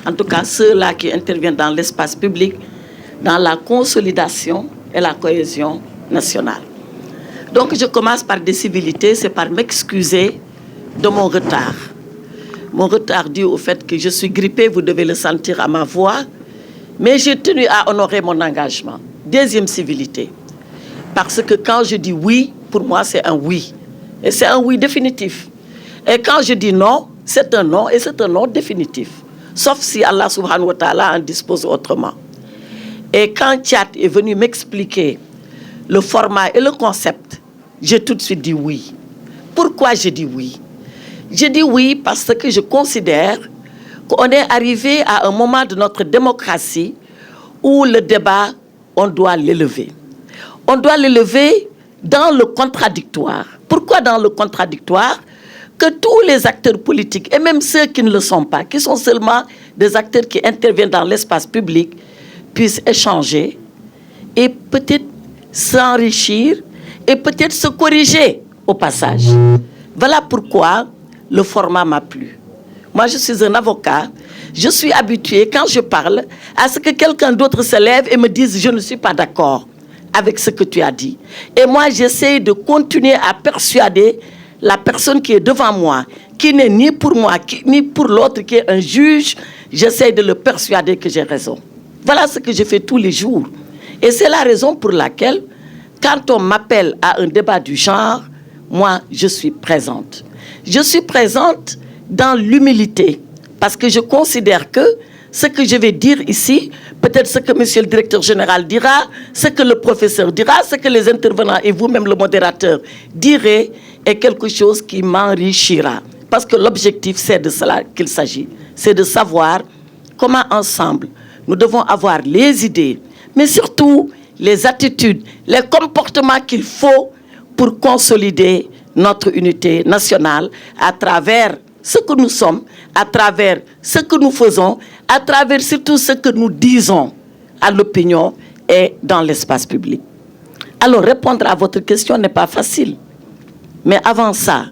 en tout cas ceux-là qui interviennent dans l'espace public, dans la consolidation et la cohésion nationale. Donc je commence par des civilités, c'est par m'excuser de mon retard. Mon retard dû au fait que je suis grippée, vous devez le sentir à ma voix, mais j'ai tenu à honorer mon engagement. Deuxième civilité, parce que quand je dis oui, pour moi c'est un oui, et c'est un oui définitif. Et quand je dis non, c'est un non, et c'est un non définitif. Sauf si Allah subhanahu wa ta'ala en dispose autrement. Et quand Thiat est venu m'expliquer le format et le concept, j'ai tout de suite dit oui. Pourquoi j'ai dit oui? J'ai dit oui parce que je considère qu'on est arrivé à un moment de notre démocratie où le débat, on doit l'élever. On doit l'élever dans le contradictoire. Pourquoi dans le contradictoire? Que tous les acteurs politiques, et même ceux qui ne le sont pas, qui sont seulement des acteurs qui interviennent dans l'espace public, puissent échanger et peut-être s'enrichir et peut-être se corriger au passage. Voilà pourquoi le format m'a plu. Moi, je suis un avocat. Je suis habitué, quand je parle, à ce que quelqu'un d'autre se lève et me dise « je ne suis pas d'accord avec ce que tu as dit ». Et moi, j'essaie de continuer à persuader la personne qui est devant moi, qui n'est ni pour moi, ni pour l'autre, qui est un juge, j'essaie de le persuader que j'ai raison. Voilà ce que je fais tous les jours. Et c'est la raison pour laquelle, quand on m'appelle à un débat du genre, moi, je suis présente. Je suis présente dans l'humilité, parce que je considère que ce que je vais dire ici, peut-être ce que monsieur le directeur général dira, ce que le professeur dira, ce que les intervenants et vous-même le modérateur direz, est quelque chose qui m'enrichira. Parce que l'objectif, c'est de cela qu'il s'agit. C'est de savoir comment ensemble, nous devons avoir les idées, mais surtout les attitudes, les comportements qu'il faut pour consolider notre unité nationale à travers ce que nous sommes, à travers ce que nous faisons, à travers surtout ce que nous disons à l'opinion et dans l'espace public. Alors, répondre à votre question n'est pas facile. Mais avant ça,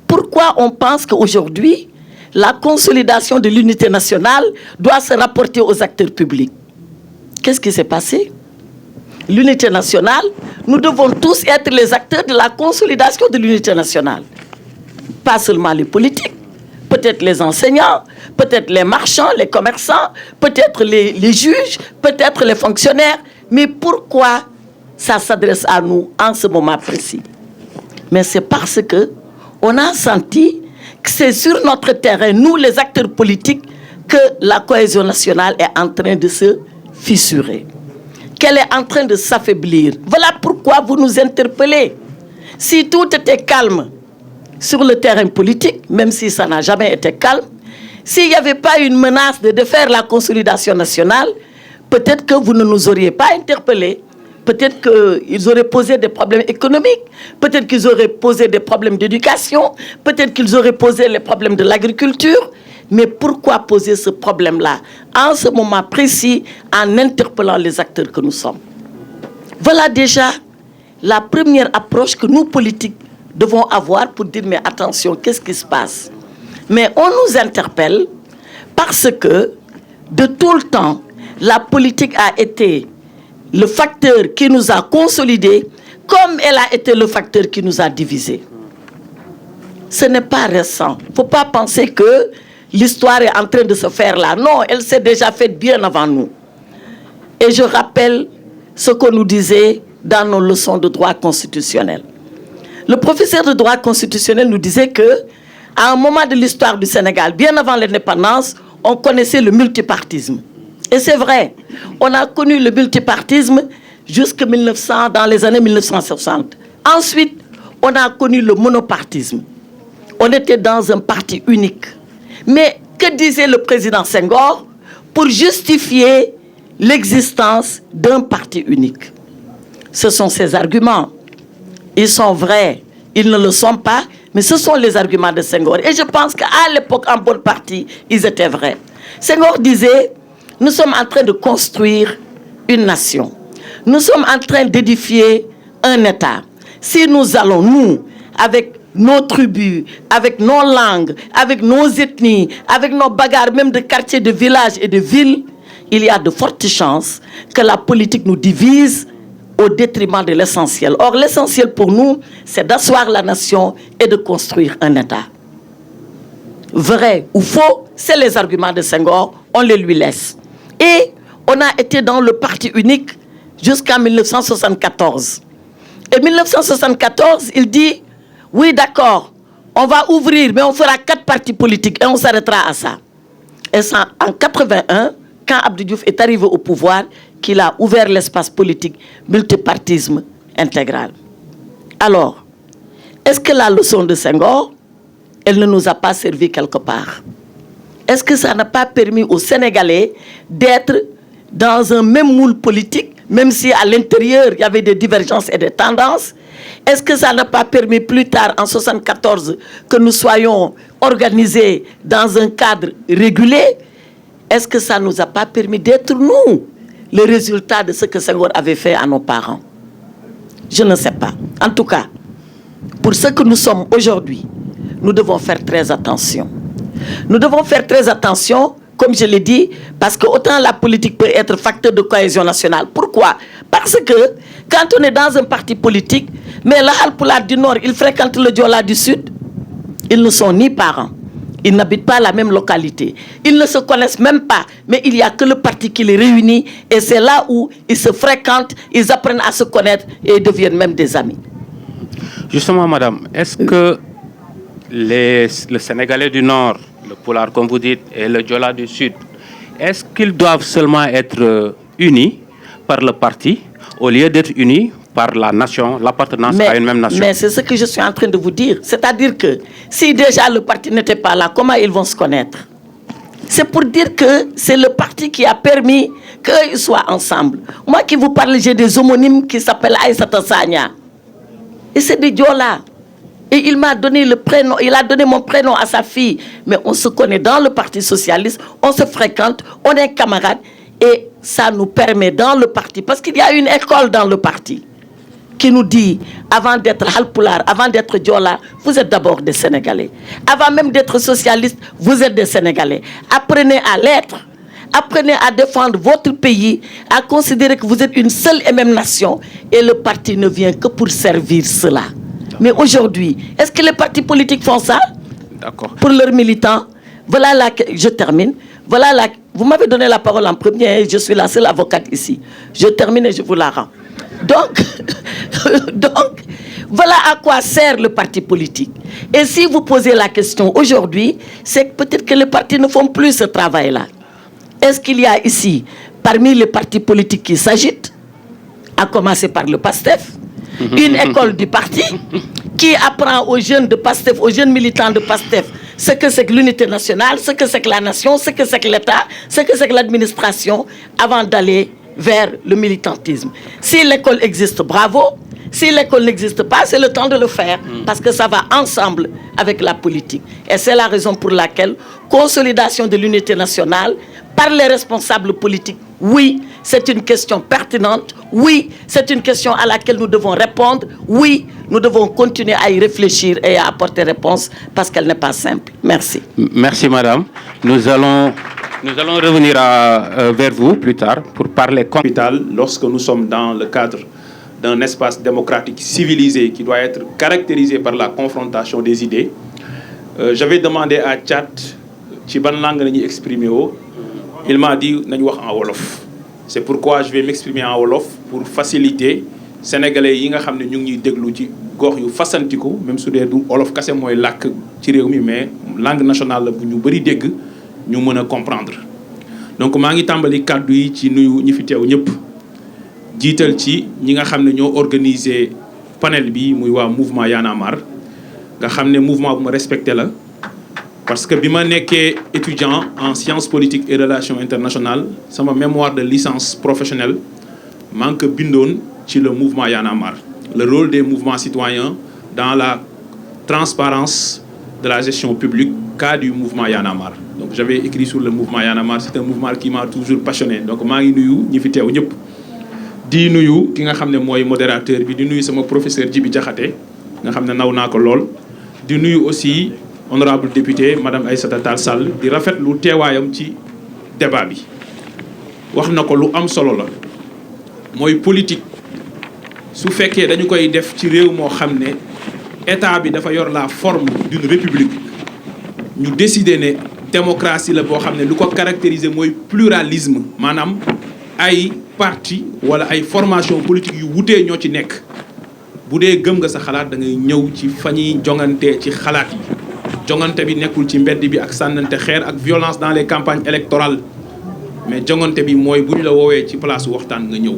pourquoi on pense qu'aujourd'hui, la consolidation de l'unité nationale doit se rapporter aux acteurs publics? Qu'est-ce qui s'est passé? L'unité nationale, nous devons tous être les acteurs de la consolidation de l'unité nationale. Pas seulement les politiques, peut-être les enseignants, peut-être les marchands, les commerçants, peut-être les juges, peut-être les fonctionnaires. Mais pourquoi ça s'adresse à nous en ce moment précis? Mais c'est parce qu'on a senti que c'est sur notre terrain, nous les acteurs politiques, que la cohésion nationale est en train de se fissurer, qu'elle est en train de s'affaiblir. Voilà pourquoi vous nous interpellez. Si tout était calme sur le terrain politique, même si ça n'a jamais été calme, s'il n'y avait pas une menace de défaire la consolidation nationale, peut-être que vous ne nous auriez pas interpellés. Peut-être qu'ils auraient posé des problèmes économiques, peut-être qu'ils auraient posé des problèmes d'éducation, peut-être qu'ils auraient posé les problèmes de l'agriculture. Mais pourquoi poser ce problème-là en ce moment précis, en interpellant les acteurs que nous sommes? Voilà déjà la première approche que nous, politiques, devons avoir pour dire, mais attention, qu'est-ce qui se passe? Mais on nous interpelle parce que, de tout le temps, la politique a été le facteur qui nous a consolidés, comme elle a été le facteur qui nous a divisés. Ce n'est pas récent. Il ne faut pas penser que l'histoire est en train de se faire là. Non, elle s'est déjà faite bien avant nous. Et je rappelle ce qu'on nous disait dans nos leçons de droit constitutionnel. Le professeur de droit constitutionnel nous disait que, à un moment de l'histoire du Sénégal, bien avant l'indépendance, on connaissait le multipartisme. Et c'est vrai, on a connu le multipartisme jusqu'en 1900, dans les années 1960. Ensuite, on a connu le monopartisme. On était dans un parti unique. Mais que disait le président Senghor pour justifier l'existence d'un parti unique? Ce sont ses arguments. Ils sont vrais, ils ne le sont pas, mais ce sont les arguments de Senghor. Et je pense qu'à l'époque, en bonne partie, ils étaient vrais. Senghor disait, nous sommes en train de construire une nation. Nous sommes en train d'édifier un État. Si nous allons, nous, avec nos tribus, avec nos langues, avec nos ethnies, avec nos bagarres même de quartiers, de villages et de villes, il y a de fortes chances que la politique nous divise au détriment de l'essentiel. Or, l'essentiel pour nous, c'est d'asseoir la nation et de construire un État. Vrai ou faux, c'est les arguments de Senghor, on les lui laisse. Et on a été dans le parti unique jusqu'en 1974. Et 1974, il dit, oui d'accord, on va ouvrir, mais on fera 4 partis politiques et on s'arrêtera à ça. Et c'est en 81, quand Abdou Diouf est arrivé au pouvoir, qu'il a ouvert l'espace politique multipartisme intégral. Alors, est-ce que la leçon de Senghor, elle ne nous a pas servi quelque part? Est-ce que ça n'a pas permis aux Sénégalais d'être dans un même moule politique, même si à l'intérieur, il y avait des divergences et des tendances? Est-ce que ça n'a pas permis plus tard, en 1974, que nous soyons organisés dans un cadre régulé? Est-ce que ça ne nous a pas permis d'être, nous, le résultat de ce que Senghor avait fait à nos parents? Je ne sais pas. En tout cas, pour ce que nous sommes aujourd'hui, nous devons faire très attention. Nous devons faire très attention, comme je l'ai dit, parce que autant la politique peut être facteur de cohésion nationale. Pourquoi? Parce que quand on est dans un parti politique, mais le Halpulaar du Nord, ils fréquentent le Diola du Sud, ils ne sont ni parents. Ils n'habitent pas la même localité. Ils ne se connaissent même pas. Mais il n'y a que le parti qui les réunit. Et c'est là où ils se fréquentent, ils apprennent à se connaître et deviennent même des amis. Justement, madame, est-ce que le Sénégalais du Nord, le Pulaar, comme vous dites, et le Diola du Sud, est-ce qu'ils doivent seulement être unis par le parti au lieu d'être unis par la nation, l'appartenance à une même nation? Mais c'est ce que je suis en train de vous dire. C'est-à-dire que si déjà le parti n'était pas là, comment ils vont se connaître? C'est pour dire que c'est le parti qui a permis qu'ils soient ensemble. Moi qui vous parle, j'ai des homonymes qui s'appellent Aïssata Sagna. Et c'est des Diola. Et il m'a donné le prénom, il a donné mon prénom à sa fille. Mais on se connaît dans le Parti socialiste, on se fréquente, on est camarades. Et ça nous permet dans le parti, parce qu'il y a une école dans le parti qui nous dit, avant d'être Halpulaar, avant d'être Diola, vous êtes d'abord des Sénégalais. Avant même d'être socialiste, vous êtes des Sénégalais. Apprenez à l'être. Apprenez à défendre votre pays, à considérer que vous êtes une seule et même nation. Et le parti ne vient que pour servir cela. Mais aujourd'hui, est-ce que les partis politiques font ça? D'accord. Pour leurs militants? Voilà là, je termine. Voilà là, vous m'avez donné la parole en premier, je suis la seule avocate ici. Je termine et je vous la rends. Donc, voilà à quoi sert le parti politique. Et si vous posez la question aujourd'hui, c'est peut-être que les partis ne font plus ce travail-là. Est-ce qu'il y a ici, parmi les partis politiques qui s'agitent, à commencer par le PASTEF, une école du parti qui apprend aux jeunes de PASTEF, aux jeunes militants de PASTEF, ce que c'est que l'unité nationale, ce que c'est que la nation, ce que c'est que l'État, ce que c'est que l'administration, avant d'aller vers le militantisme. Si l'école existe, bravo. Si l'école n'existe pas, c'est le temps de le faire, parce que ça va ensemble avec la politique. Et c'est la raison pour laquelle consolidation de l'unité nationale par les responsables politiques, oui, c'est une question pertinente. Oui, c'est une question à laquelle nous devons répondre. Oui, nous devons continuer à y réfléchir et à apporter réponse parce qu'elle n'est pas simple. Merci. Merci, madame. Nous allons revenir vers vous plus tard pour parler capital lorsque nous sommes dans le cadre d'un espace démocratique civilisé qui doit être caractérisé par la confrontation des idées. J'avais demandé à Tchad ci ban langue la ñuy exprimer woo. Il m'a dit nañu wax en wolof. C'est pourquoi je vais m'exprimer en wolof pour faciliter sénégalais yi nga xam ne ñu ngi ñuy déglu ci gox yu fasantiku même su dee du wolof kase mooy làkk ci réew mi mais langue nationale la bu ñu bëri dégg ñu mën a comprendre. Donc maa ngi tàmbali kàddu yi ci nuyu ñi fi teew ñëpp jiital ci ñi nga xam ne ñoo organiser panel bi muy waa mouvement Y'en a marre nga xam ne mouvement bu ma respecté la. Parce que bi ma nekkee étudiant en sciences politiques et relations internationales sama mémoire de licence professionnelle maa ngi ko bindoon ci le mouvement Y'en a marre. Le rôle des mouvements citoyens dans la transparence de la gestion publique, cas du mouvement Y'en a marre. Donc j'avais écrit sur le mouvement Y'en a marre. C'est un mouvement qui m'a toujours passionné. Donc maa ngi nuyu ñi fi teew ñëpp di nuyu ki nga xam ne mooy modérateur bi di nuyu sama professeur Djibi Diakhaté nga xam ne naw naa ko lool di nuyu aussi honorable député madame Aïssata Tall Sall di rafetlu teewaayam ci débat bi wax na ko lu am solo la mooy politique su fekkee dañu koy def ci réew moo xam ne état bi dafa yor la forme d'une république ñu décider ne démocratie la boo xam ne lu ko caractériser mooy pluralisme maanaam ay parti wala ay formation politique yu wutee ñoo ci nekk bu dee gëm nga sa xalaat da ngay ñëw ci fa ñuy jongante ci xalaat yi jongante bi nekkul ci mbedd bi ak sànnante xeer ak violence dans les campagnes électorales mais jongante bi mooy bu ñu la woowee ci place waxtaan nga ñëw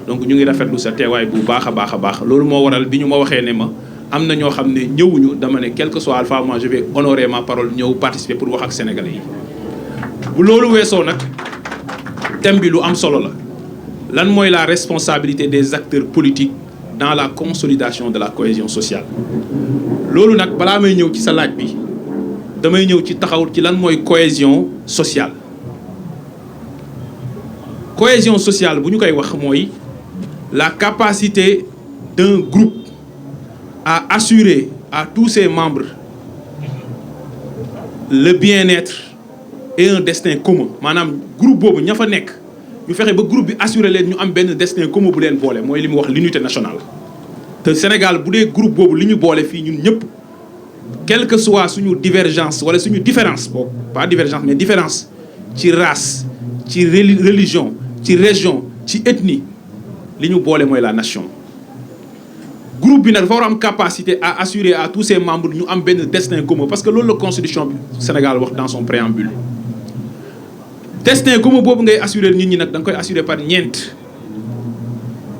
donc ñu ngi rafetlu sa teewaay bu baax a baax a baax loolu moo waral bi ñu ma waxee ne ma am na ñoo xam ne ñëwuñu dama ne quel que soit alpha moi je vais honorer ma parole ñëw participer pour wax ak sénégalais yi. bu loolu weesoo nag thème bi lu am solo la lan mooy la responsabilité des acteurs politiques dans la consolidation de la cohésion sociale loolu nag balaa may ñëw ci sa laaj bi damay ñëw ci taxaw ci lan mooy cohésion sociale. Cohésion sociale bu ñu koy wax mooy la capacité d'un groupe à assurer à tous ses membres le bien-être et un destin commun maanaam groupe boobu ña fa nekk ñu fexe ba groupe bi assurer leen ñu am benn destin commun bu leen boole mooy li mu wax l'unité nationale. te Sénégal bu dee groupe boobu li ñu boole fii ñun ñëpp quelle que soit suñu divergence wala suñu différence boobu pas divergence mais différence ci race ci religion ci région ci ethnie li ñu boole mooy la nation. groupe bi nag dafa war a am capacité à assurer à tous ses membres ñu am benn destin commun parce que loolu la constitution bi Sénégal wax dans son préambule. destin commun boobu ngay assurer nit ñi nag da nga koy assurer par ñeent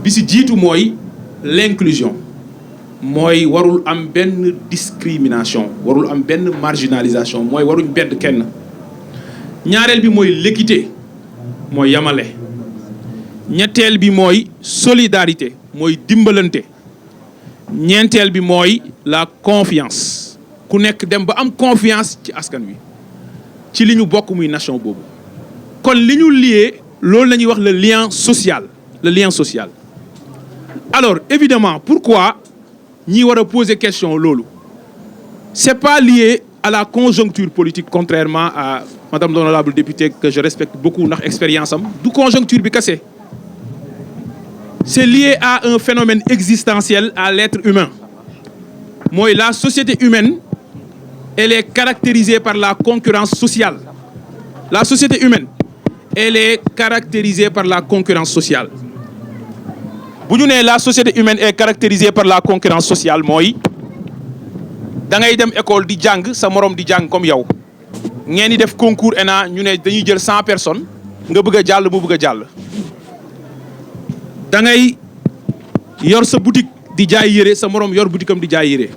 bi si jiitu mooy l'inclusion mooy warul am benn discrimination warul am benn marginalisation mooy waruñ bedd kenn. ñaareel bi mooy l'équité mooy yamale. ñetteel bi mooy solidarité mooy dimbalante. ñeenteel bi mooy la confiance ku nekk dem ba am confiance ci askan wi ci li ñu bokk muy nation boobu kon li ñu lié loolu la ñuy wax le lien social le lien social. alors évidemment pourquoi ñi war a poser question loolu c'est pas lié à la conjoncture politique contrairement à madame l'honorable députée que je respecte beaucoup ndax expérience am du conjoncture bi kese. c'est lié à un phénomène existentiel à l'être humain mooy la société humaine elle est caractérisée par la concurrence sociale la société humaine elle est caractérisée par la concurrence sociale bu ñu nee la société humaine est caractérisée par la concurrence sociale mooy da ngay dem école di jàng sa morom di jàng comme yow ngeen di def concours ENA ñu ne dañuy jël 100 personnes nga bëgg a jàll mu bëgg a jàll. da ngay yor sa boutique di jaay yére sa morom yor boutique am di jaay yére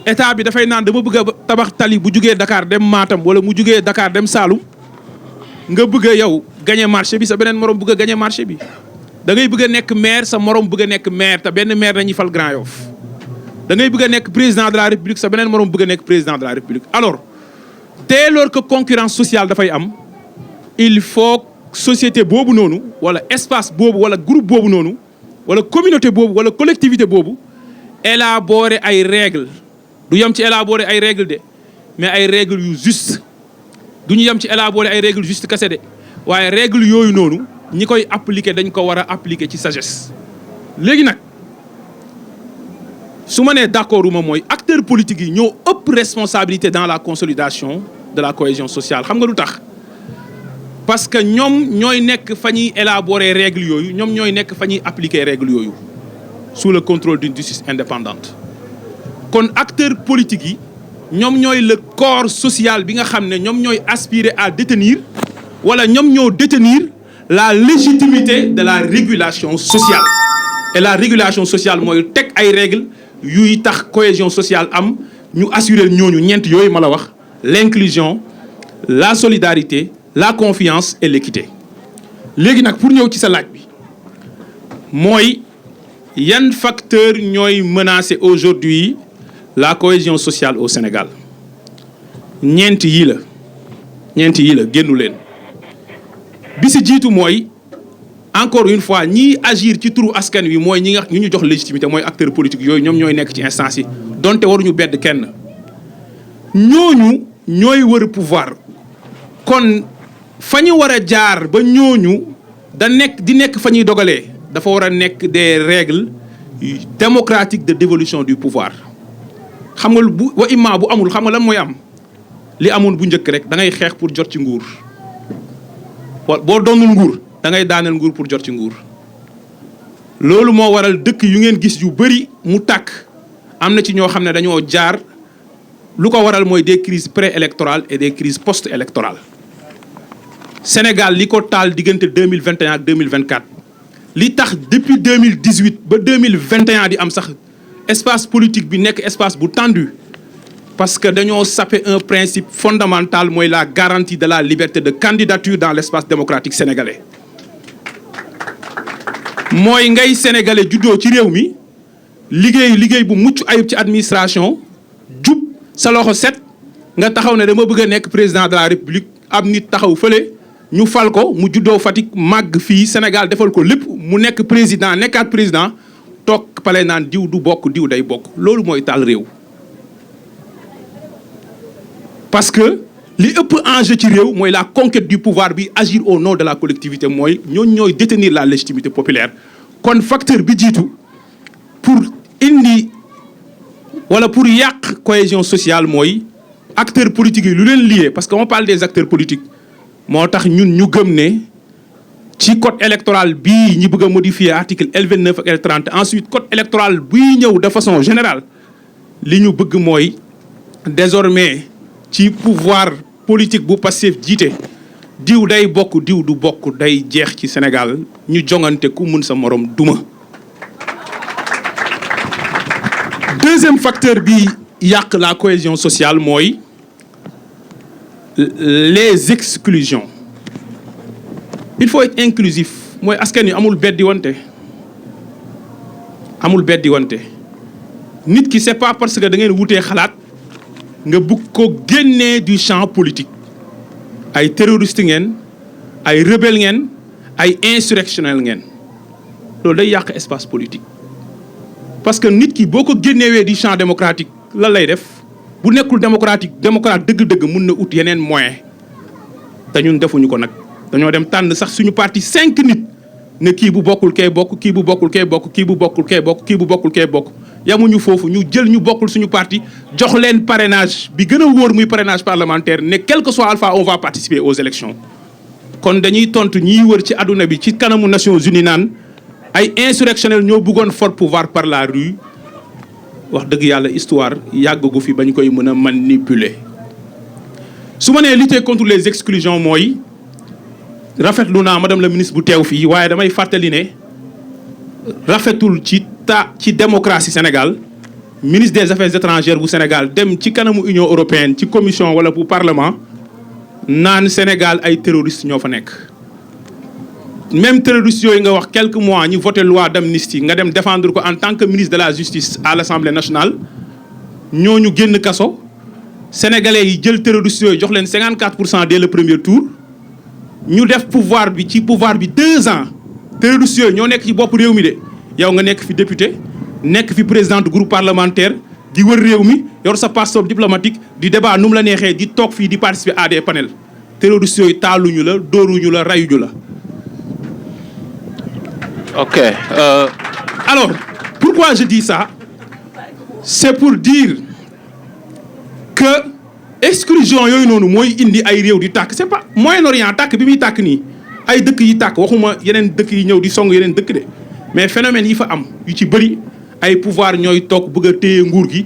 état bi dafay naan dama bëgg a tabax tali bu jugee Dakar dem Matam wala mu jugee Dakar dem Saloum nga bëgg a yow gagner marché bi sa beneen morom bëgg a gagner marché bi da ngay bëgg a nekk maire sa morom bëgg a nekk maire te benn maire dañuy fal Grand Yoff da ngay bëgg a nekk président de la République sa beneen morom bëgg a nekk président de la République. alors dès lors que concurrence sociale dafay am il faut société boobu noonu wala espace boobu wala groupe boobu noonu wala communauté boobu wala collectivité boobu élaborer ay règles du yem ci élaborer ay règles de mais ay règles yu juste du ñu yem ci élaborer ay règles juste kese de waaye règles yooyu noonu ñi koy appliquer dañ ko war a appliquer ci sagesse. léegi nag su ma nee d'accord uma mooy acteurs politiques yi ñoo ëpp responsabilité dans la consolidation de la cohésion sociale xam nga lu tax. parce que ñoom ñooy nekk fa ñuy élaborer règles yooyu ñoom ñooy nekk fa ñuy appliquer règles yooyu sous le contrôle d'une justice indépendante kon acteurs politiques yi ñoom ñooy le corps social bi nga xam ne ñoom ñooy aspirer à détenir wala ñoom ñoo détenir la légitimité de la régulation sociale et la régulation sociale mooy teg ay règles yuy tax cohésion sociale am ñu assurer ñooñu ñeent yooyu ma la wax l'inclusion la solidarité la confiance et l'équité. léegi nag pour ñëw ci sa laaj bi mooy yan facteurs ñooy menacer aujourd'hui la cohésion sociale au Sénégal ñeent yii la génnu leen bi si jiitu mooy encore une fois ñiy agir ci turu askan wi mooy ñi ñu jox légitimité mooy acteurs politiques yooyu ñoom ñooy nekk ci instance yi donte waruñu bedd kenn ñooñu ñooy wër pouvoir kon fa ñu war a jaar ba ñooñu di nekk fa ñuy dogalee dafa war a nekk des règles démocratiques de dévolution du pouvoir xam nga bu wa imma bu amul xam nga lan mooy am li amoon bu njëkk rek da ngay xeex pour jot ci nguur boo doonul nguur da ngay daaneel nguur pour jot ci nguur loolu moo waral dëkk yu ngeen gis yu bëri mu tàkk am na ci ñoo xam ne dañoo jaar lu ko waral mooy des crises pré-électorales et des crises post-électorales Sénégal li ko taal diggante 2021 ak 2024 li tax depuis 2018 ba 2021 di am sax espace politique bi nekk espace bu tendu parce que dañoo sape un principe fondamental mooy la garantie de la liberté de candidature dans l'espace démocratique sénégalais mooy ngay sénégalais juddoo ci réew mi liggéey bu mucc ayib ci administration jub sa loxo set nga taxaw ne dama bëgg a nekk président de la république ab nit taxaw fële ñu fal ko mu juddoo Fatick màgg fii Sénégal defal ko lépp mu nekk président nekkaat président toog pale naan diw du bokk diw day bokk loolu mooy taal réew parce que li ëpp enjeu ci réew mooy la conquête du pouvoir bi agir au nom de la collectivité mooy ñooy détenir la légitimité populaire kon facteur bi jiitu pour indi wala pour yàq cohésion sociale mooy acteurs politiques yi lu leen lié parce que on parle des acteurs politiques moo tax ñun ñu gëm ne ci code électoral bii ñi bëgg a modifier article L29 ak L30 ensuite code électoral bii ñëw de façon générale li ñu bëgg mooy désormais ci pouvoir politique bu Pastef jiite diw day bokk diw du bokk day jeex ci Sénégal ñu jongante ku mun sa morom duma. Deuxième facteur bi yàq la cohésion sociale mooy les exclusions il faut être inclusif mooy askan wi amul beddi wante nit ki c'est pas parce que da ngeen wutee xalaat nga bugg ko génnee du champ politique ay terroriste ngeen ay rebelle ngeen ay insurrectionnel ngeen loolu day yàq espace politique parce que nit ki boo ko génnewee du champ démocratique lan lay def bu nekkul démocrate dëgg-dëgg mun na ut yeneen moyen te ñun defuñu ko nag dañoo dem tànn sax suñu parti 5 nit ne kii bu bokkul kee bokk kii bu bokkul kee bokk kii bu bokkul kee bokk kii bu bokkul kee bokk yamuñu foofu ñu jël ñu bokkul suñu parti jox leen parrainage bi gën a wóor muy parrainage parlementaire ne quel que soit alpha on va participer aux élections kon dañuy tontu ñiy wër ci àdduna bi ci kanamu Nations Unies naan ay insurrectionnels ñoo bëggoon fort pouvoir par la rue wax dëgg yàlla histoire yàggagu fi bañ koy mën a manipuler su ma nee lutter contre les exclusions mooy rafetlu naa madame la ministre bu teew fii waaye damay fàttali ne rafetul ci démocratie Sénégal ministre des affaires étrangères bu Sénégal dem ci kanamu Union européenne ci commission wala bu parlement naan Sénégal ay terroristes ñoo fa nekk. même terroristes yooyu nga wax quelques mois ñu voté loi d'amnistie nga dem défendre ko en tant que ministre de la justice à l'Assemblée nationale ñooñu génn kaso sénégalais yi jël terroristes yooyu jox leen 54% dès le premier tour ñu def pouvoir bi 2 ans terroristes yooyu ñoo nekk ci bopp réew mi de yow nga nekk fi député nekk fi président du groupe parlementaire di wër réew mi yor sa passeport diplomatique di débat nu mu la neexee di toog fii di participer à des panels terroristes yooyu taaluñu la dóoruñu la rayuñu la. Ok. Alors, pourquoi je dis ça? C'est pour dire que exclusion yooyu noonu mooy indi ay réew di tàkk c'est pas Moyen-Orient tàkk bi muy tàkk nii ay dëkk yi tàkk waxuma yeneen dëkk yi ñëw di song yeneen dëkk de mais phénomène yi fa am yu ci bëri ay pouvoir ñooy toog bëgg a téye nguur gi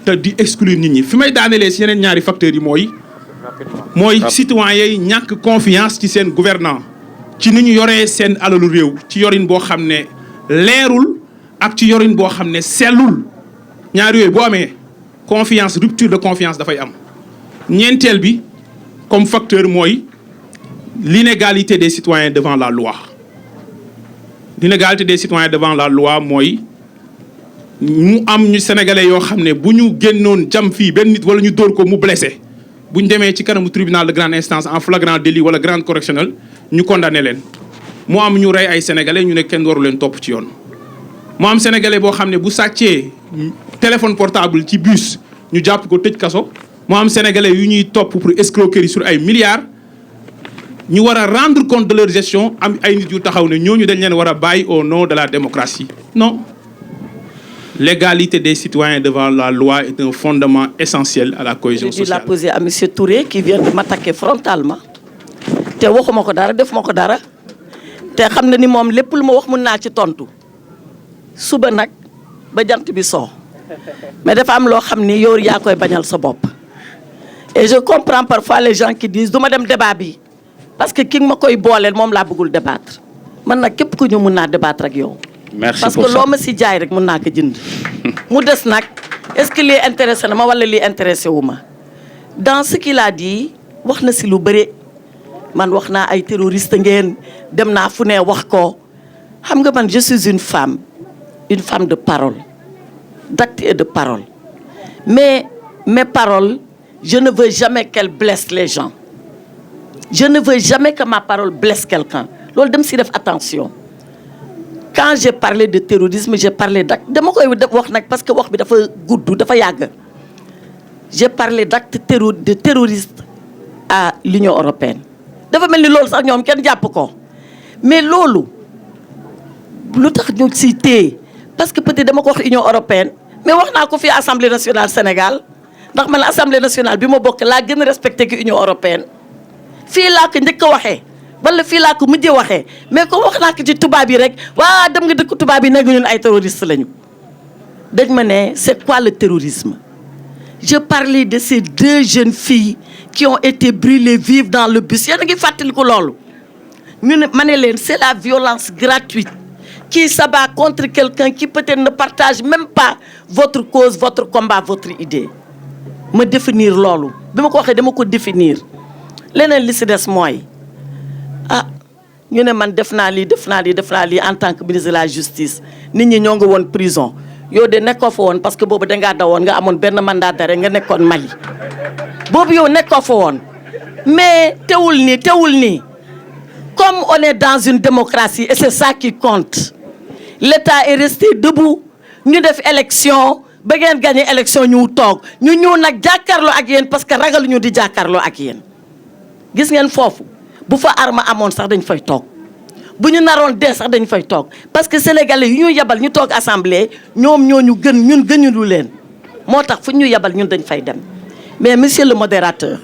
te di exclure nit ñi fi may daanelee si yeneen ñaari facteurs yi mooy citoyens yi ñàkk confiance ci seen gouvernant ci ni ñu yoree seen alalu réew ci yorin boo xam ne leerul ak ci yorin boo xam ne sellul ñaari yooyu boo amee confiance rupture de confiance dafay am ñeenteel bi comme facteur mooy l'inégalité des citoyens devant la loi l'inégalité des citoyens devant la loi mooy mu am ñu sénégalais yoo xam ne bu ñu génnoon jam fii benn nit wala ñu dóor ko mu blessé bu ñu demee ci kanamu tribunal de grande instance en flagrant délit wala grande correctionnelle ñu condamné leen mu am ñu rey ay sénégalais ñu ne kenn waru leen topp ci yoon mu am sénégalais boo xam ne bu sàccee téléphone portable ci bus ñu jàpp ko tëj kaso moo am sénégalais yu ñuy topp pour escroquerie sur ay milliards ñu war a rendre compte de leur gestion am ay nit yu taxaw ne ñooñu dañ leen war a bàyyi au nom de la démocratie. Non, l'égalité des citoyens devant la loi est un fondement essentiel à la cohésion sociale. Je l'ai posé à monsieur Touré qui vient de m'attaquer frontalement te waxuma ko dara defuma ko dara te xam na ni moom lépp lu ma wax mën naa ci tontu suba nag ba jant bi soo mais dafa am loo xam ni yow yaa koy bañal sa bopp. Et je comprends parfois les gens qui disent du ma dem débat bi parce que ki ma koy booleel moom laa bëggul débattre man nag képp ku ñu mën naa débattre ak yow. Merci parce pour que ça. loo ma si jaay rek mën naa ko jënd. mu des nag est-ce que lii intéressé na ma wala lii intéressé wu ma dans ce qu'il a dit wax na si lu bëri man wax naa ay terroriste ngeen dem naa fu ne wax ko xam nga man je suis une femme de parole d'acte et de parole mais mes paroles je ne veux jamais qu'elles blessent les gens je ne veux jamais que ma parole blesse quelqu'un loolu dem si def attention. Quand j'ai parlé de terrorisme j'ai parlé d'acte dama koy wax nag parce que wax bi dafa gudd dafa yàgg j'ai parlé d'acte de terroriste à l'Union européenne dafa mel ni loolu sax ñoom kenn jàpp ko mais loolu lu tax ñu si téye parce que peut-être dama ko wax Union européenne mais wax naa ko fii Assemblée nationale Sénégal ndax man Assemblée nationale bi ma bokk laa gën a respecté ki Union européenne fii laa ko njëkk a waxee wala fii laa ko mujjee waxee mais comme wax naa ko ci tubaab yi rek waa dem nga dëkk tubaab yi nag ñun ay terroristes lañu dañ ma ne c'est quoi le terrorisme je parlais de ces 2 jeunes filles qui ont été brûlées vives dans le bus yéen a ngi fàttaliku loolu ñu ne ma ne leen c'est la violence gratuite qui s'abat contre quelqu'un qui peut-être ne partage même pas votre cause votre combat votre idée ma définir loolu bi ma ko waxee dama ko définir leneen li si des mooy ah ñu ne man def naa lii en tant que ministre de la justice nit ñi ñoo nga woon prison yow de nekkoo fa woon parce que boobu dangaa dawoon nga amoon benn mandat d'arrêt nga nekkoon Mali boobu yow nekkoo fa woon mais teewul nii comme on est dans une démocratie et c'est ça qui compte l'État est resté debout ñu def élection ba ngeen gagné élection ñu toog ñu ñëw nag jàkkaarloo ak yéen parce que ragal ñu di jàkkaarloo ak yéen gis ngeen foofu bu fa arme amoon sax dañ fay toog bu ñu naroon dee sax dañ fay toog parce que sénégalais yu ñu yebal ñu toog assemblée ñoom ñoo ñu gën ñun gënuñu leen moo tax fu ñu yebal ñun dañ fay dem mais monsieur le modérateur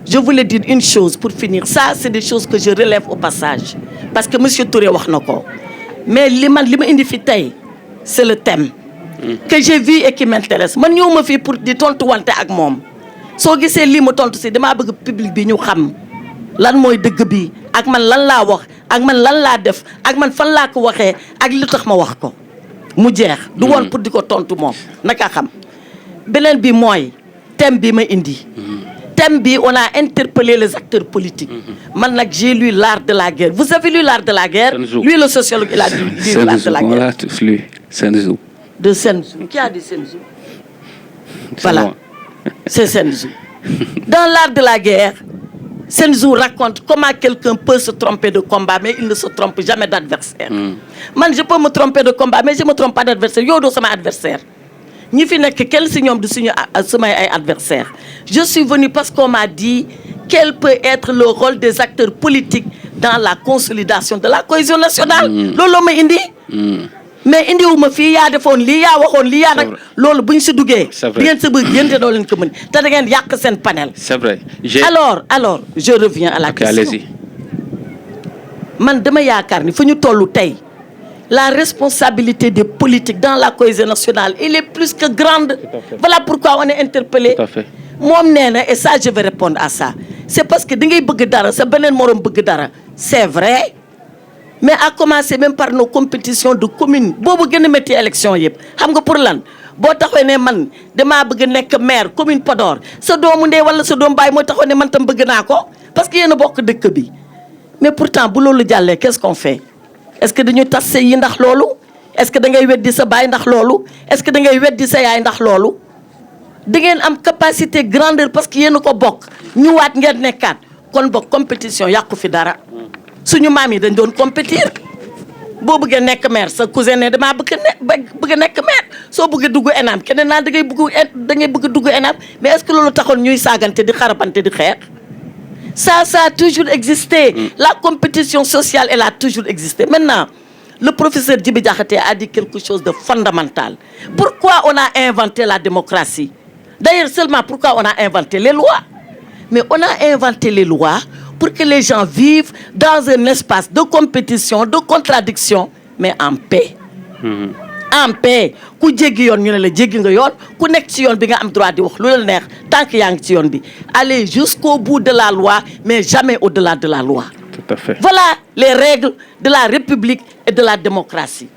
je voulais dire une chose pour finir ça c'est des choses que je relève au passage parce que monsieur Touré wax na ko mais li ma indi fi tey c'est le thème que j'ai vu et qui m'intéresse man ñëw ma fii pour di tontu wante ak moom soo gisee lii ma tontu si damaa bëgg public bi ñu xam lan mooy dëgg bi ak man lan laa wax ak man lan laa def ak man fan laa ko waxee ak lu tax ma wax ko mu jeex du woon pour di ko tontu moom naka xam beneen bi mooy thème bi ma indi thème bi on a interpellé les acteurs politiques man nag j'ai lu l'art de la guerre vous avez lu l'art de la guerre lui le sociologue il a lu l'art de la guerre on l'a tous lu Sun Tzu de Sun Tzu qui a dit Sun Tzu voilà c'est Sun Tzu dans l'art de la guerre Sun Tzu raconte comment quelqu'un peut se tromper de combat mais il ne se trompe jamais d'adversaire man je peux me tromper de combat mais je me trompe pas d'adversaire yow doo sama adversaire ñi fi nekk kenn si ñoom du suñu samay ay adversaire je suis venu parce qu'on m'a dit quel peut être le rôle des acteurs politiques dans la consolidation de la cohésion nationale loolu ma indi mais indiwuma fii yaa defoon lii yaa waxoon lii yaa nag loolu bu ñu si duggee di ngeen sa bëgg yénte doo leen ko mën te da ngeen yàq seen panel c'est vrai alors je reviens à la question allez-y man dama yaakaar ni fu ñu tollu tey la responsabilité des politiques dans la cohésion nationale elle est plus que grande voilà pourquoi on est interpellé tout à fait moom nee na et ça je vais répondre à ça c'est parce que da ngay bëgg dara sa beneen moroom bëgg dara c'est vrai mais à commencer même par nos compétitions de communes boobu gën a métti élection yëpp xam nga pour lan boo taxawee ne man damaa bëgg nekk maire commune Podor sa doomu ndey wala sa doom baay mooy taxaw ne man tam bëgg naa ko parce que yéen a bokk dëkk bi mais pourtant bu loolu jàllee qu'est-ce qu'on fait est-ce que dañu tas yi ndax loolu est-ce que da ngay weddi sa baay ndax loolu est-ce que da ngay weddi sa yaay ndax loolu da ngeen am capacité grandeur parce que yéen a ko bokk ñu waat ngeen nekkaat kon bokk compétition yàqu fi dara suñu maam yi dañ doon compétir boo bëggee nekk maire sa cousin ne damaa bëgg nekk maire soo bëggee dugg ENAM keneen naa da ngay bëgg dugg ENAM mais est-ce que loolu taxoon ñuy saagante di xarabante di xeex ça a toujours existé. La compétition sociale elle a toujours existé. Maintenant le professeur Djibi Diakhaté a dit quelque chose de fondamental. Pourquoi on a inventé la démocratie? D'ailleurs seulement pourquoi on a inventé les lois? Mais on a inventé les lois pour que les gens vivent dans un espace de compétition, de contradiction, mais en paix. En paix. Ku jéggi yoon ñu ne la jéggi nga yoon ku nekk ci yoon bi nga am droit di wax lu la neex tant que yaa ngi ci yoon bi. Aller jusqu'au bout de la loi, mais jamais au-delà de la loi. Tout à fait. Voilà les règles de la République et de la démocratie.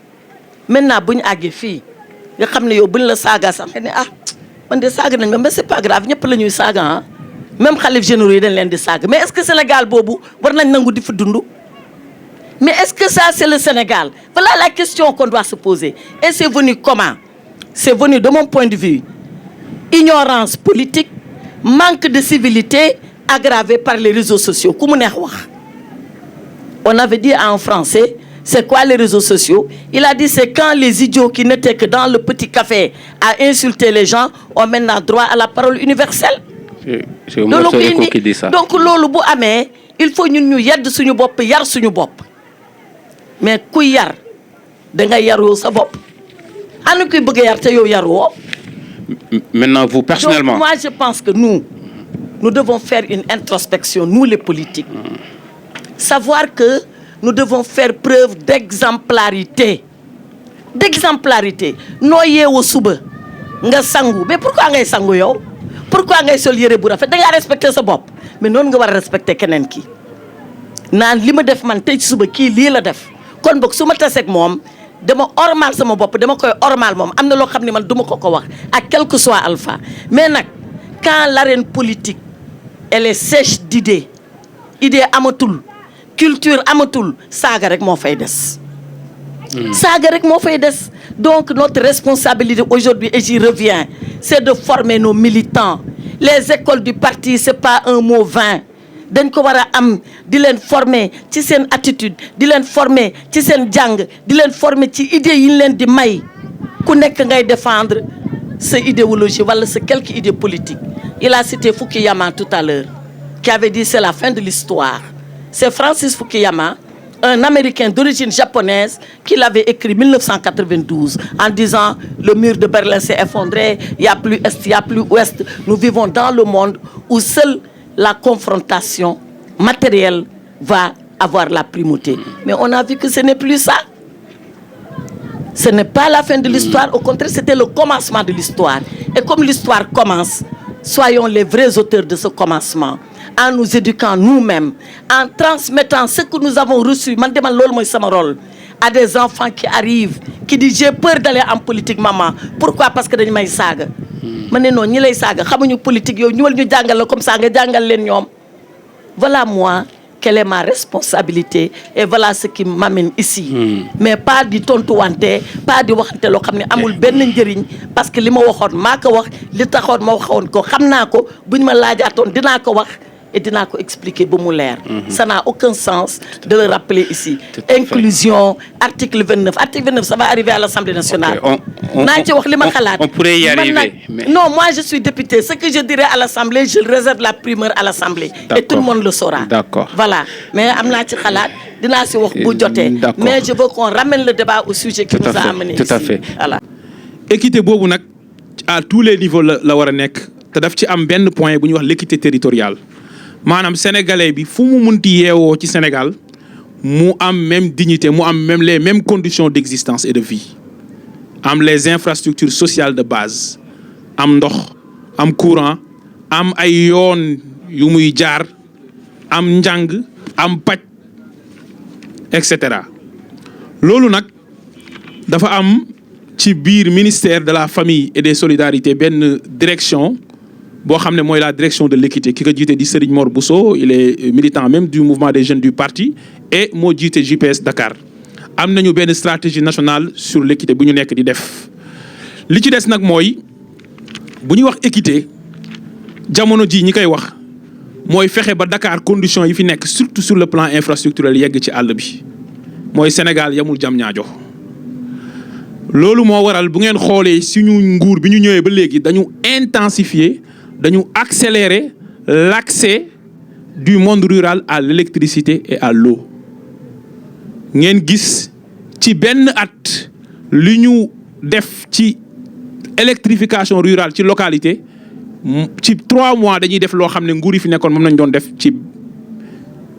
Maintenant bu ñu àggee fii nga xam ne yow bu ñu la saaga sax nga ne ah man de saaga nañ ma mais c'est pas grave ñëpp la ñuy saaga ah. Même xalif généraux yi dañ leen di saaga mais est-ce que Sénégal boobu war nañ nangu di fi dund mais est-ce que ça c'est le Sénégal? Voilà la question qu'on doit se poser. Et c'est venu comment? C'est venu de mon point de vue ignorance politique, manque de civilité aggravé par les réseaux sociaux ku mu neex wax. On avait dit en français c'est quoi les réseaux sociaux? Il a dit c'est quand les idiots qui n'étaient que dans le petit café à insulter les gens ont maintenant droit à la parole universelle. C'est Umberto Eco qui dit ça. Donc loolu bu amee il faut ñun ñu yedd suñu bopp yar suñu bopp mais kuy yar da nga yaroo sa bopp ana kuy bëgg a yar te yow yaroo. Maintenant vous personnellement. Donc moi je pense que nous devons faire une introspection nous les politiques. Savoir que nous devons faire preuve d'exemplarité. Noo yeewoo suba nga sangu mais pourquoi ngay sangu yow? Pourquoi ngay sol yére bu rafet da ngaa respecter sa bopp mais noonu nga war a respecter keneen ki naan li ma def man tey ci suba kii lii la def kon boog su ma taseeg moom dama ormal sama bopp dama koy ormal moom am na loo xam ne man duma ko wax ak quel que soit alpha mais nag quand l'arène politique elle est sèche d'idées amatul culture amatul saaga rek moo fay des. Saaga rek moo fay des. Donc notre responsabilité aujourd'hui et j'y reviens c'est de former nos militants. Les écoles du parti c'est pas un mot vain dañ ko war a am di leen former ci seen attitude di leen former ci seen jàng di leen former ci idées yi ñu leen di may ku nekk ngay défendre sa idéologie wala sa quelque idée politique. Il a cité Fukuyama tout à l'heure qui avait dit c'est la fin de l'histoire. C'est Francis Fukuyama, un Américain d'origine japonaise qui l'avait écrit 1992 en disant le mur de Berlin s'est effondré, il n'y a plus Est, il n'y a plus Ouest. Nous vivons dans le monde où seule la confrontation matérielle va avoir la primauté. Mais on a vu que ce n'est plus ça. Ce n'est pas la fin de l'histoire, au contraire, c'était le commencement de l'histoire. Et comme l'histoire commence, soyons les vrais auteurs de ce commencement. En nous éduquant nous-mêmes, en transmettant ce que nous avons reçu, man demal loolu mooy sama rôle, à des enfants qui arrivent, qui disent j'ai peur d'aller en politique maman. Pourquoi? Parce que dañu may saaga. Ma ne non ñi lay saaga xamuñu politique yow ñëwal ñu jàngal la comme ça nga jàngal leen ñoom. Voilà moi quelle est ma responsabilité et voilà ce qui m'amène ici. Mais pas di tontuwante, pas di waxante loo xam ne amul benn njëriñ parce que li ma waxoon maa ko wax li taxoon ma waxoon ko xam naa ko buñ ma laajaatoon dinaa ko wax. Et dinaa ko expliquer ba mu leer. Ça n'a aucun sens de le rappeler ici. Inclusion, article 29. Article 29, ça va arriver à l'Assemblée nationale. Naa ci wax li ma xalaat. On pourrait y arriver. Mais... Non, moi je suis député. Ce que je dirai à l'Assemblée, je réserve la primeur à l'Assemblée. Et tout le monde le saura. D'accord. Voilà. Mais am naa ci xalaat dinaa si wax bu jotee. Mais je veux qu'on ramène le débat au sujet qui nous a amené ici. Tout à fait. Voilà. Équité boobu nag à tous les niveaux la war a nekk te daf ci am benn point bu ñuy wax l'équité territoriale. Maanaam sénégalais bi fu mu munti yeewoo ci Sénégal mu am même dignité mu am même les mêmes conditions d'existence et de vie am les infrastructures sociales de base am ndox am courant am ay yoon yu muy jaar am njàng am paj et cetera loolu nag dafa am ci biir ministère de la famille et des solidarités benn direction boo xam ne mooy la direction de l'équité ki ko jiite di Serigne Mor Bousso il est militant même du mouvement des jeunes du parti et moo jiite JPS Dakar am nañu benn stratégie nationale sur l'équité bu ñu nekk di def li ci des nag mooy bu ñuy wax équité jamono ji ñi koy wax mooy fexe ba Dakar conditions yi fi nekk surtout sur le plan infrastructurel yegg ci àll bi mooy Sénégal yamul Diamniadio loolu moo waral bu ngeen xoolee suñu nguur bi ñu ñëwee ba léegi dañu intensifier dañu accélérer l'accès du monde rural à l'électricité et à l'eau ngeen gis ci benn at li ñu def ci électrification rurale ci localité ci 3 mois dañuy def loo xam ne nguur yi fi nekkoon moom nañ doon def ci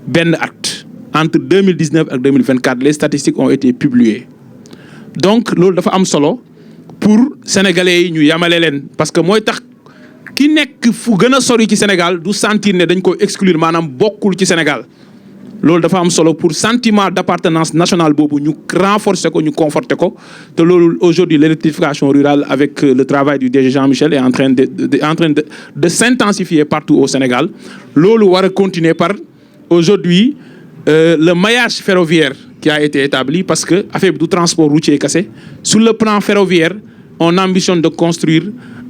benn at entre 2019 ak 2024 les statistiques ont été publiées donc loolu dafa am solo pour sénégalais yi ñu yamale leen parce que mooy tax ki nekk fu gën a sori ci Sénégal du sentir ne dañ ko exclure maanaam bokkul ci Sénégal loolu dafa am solo pour sentiment d'appartenance nationale boobu ñu renforcer ko ñu conforter ko te loolu aujourd'hui l'électrification rurale avec le travail du DG Jean-Michel est en train de s'intensifier partout au Sénégal loolu war a continuer par aujourd'hui le maillage ferroviaire qui a été établi parce que affaire bi du transport routier kese sur le plan ferroviaire on ambitionne de construire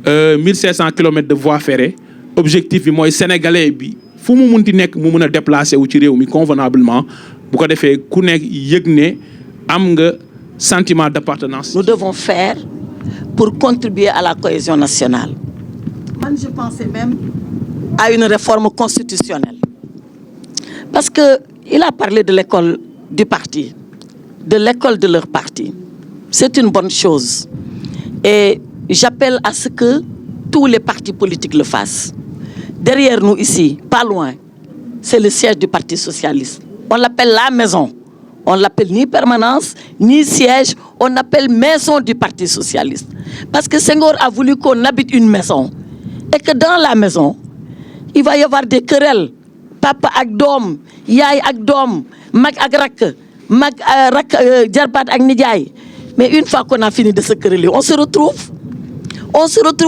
1500 kilomètres de voies ferrées objectif bi mooy sénégalais bi fu mu munti nekk mu mun a déplacer wu ci réew mi convenablement bu ko defee ku nekk yëg ne am nga sentiment d'appartenance. Nous devons faire pour contribuer à la cohésion nationale. Moi, je pensais même à une réforme constitutionnelle. Parce que il a parlé de l'école du parti, de l'école de leur parti. C'est une bonne chose. Et j'appelle à ce que tous les partis politiques le fassent. Derrière nous ici, pas loin, c'est le siège du Parti socialiste. On l'appelle la maison. On l'appelle ni permanence, ni siège. On l'appelle maison du Parti socialiste. Parce que Senghor a voulu qu'on habite une maison. Et que dans la maison, il va y avoir des querelles. Papa ak doom, yaay ak doom, mag ak rak, jarbaat ak nijaay. Mais une fois qu'on a fini de se quereller, on se retrouve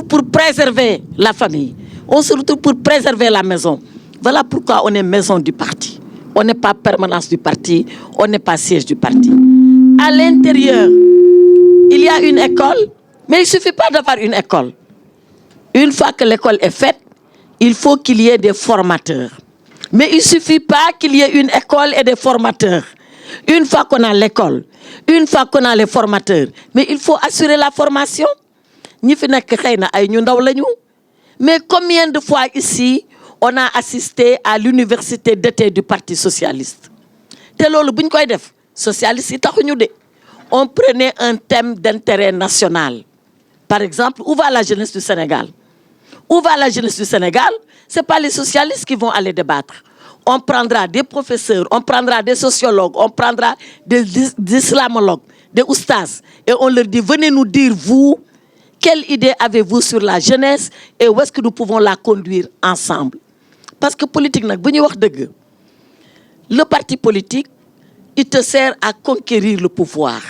pour préserver la famille. On se retrouve pour préserver la maison. Voilà pourquoi on est maison du parti. On n'est pas permanence du parti, on n'est pas siège du parti. À l'intérieur, il y a une école, mais il ne suffit pas d'avoir une école. Une fois que l'école est faite, il faut qu'il y ait des formateurs. Mais il ne suffit pas qu'il y ait une école et des formateurs. Une fois qu'on a l'école, une fois qu'on a les formateurs, mais il faut assurer la formation. Ñi fi nekk xëy na ay ñu ndaw lañu. Mais combien de fois ici, on a assisté à l'université d'été du Parti socialiste? Te loolu buñ koy def, socialiste yi taxuñu de. On prenait un thème d'intérêt national. Par exemple, où va la jeunesse du Sénégal? Où va la jeunesse du Sénégal? C'est pas les socialistes qui vont aller débattre. On prendra des professeurs, on prendra des sociologues, on prendra des islamologues, des oustas, et on leur dit, venez nous dire, vous, quelle idée avez-vous sur la jeunesse et où est-ce que nous pouvons la conduire ensemble? Parce que politique, le parti politique, il te sert à conquérir le pouvoir.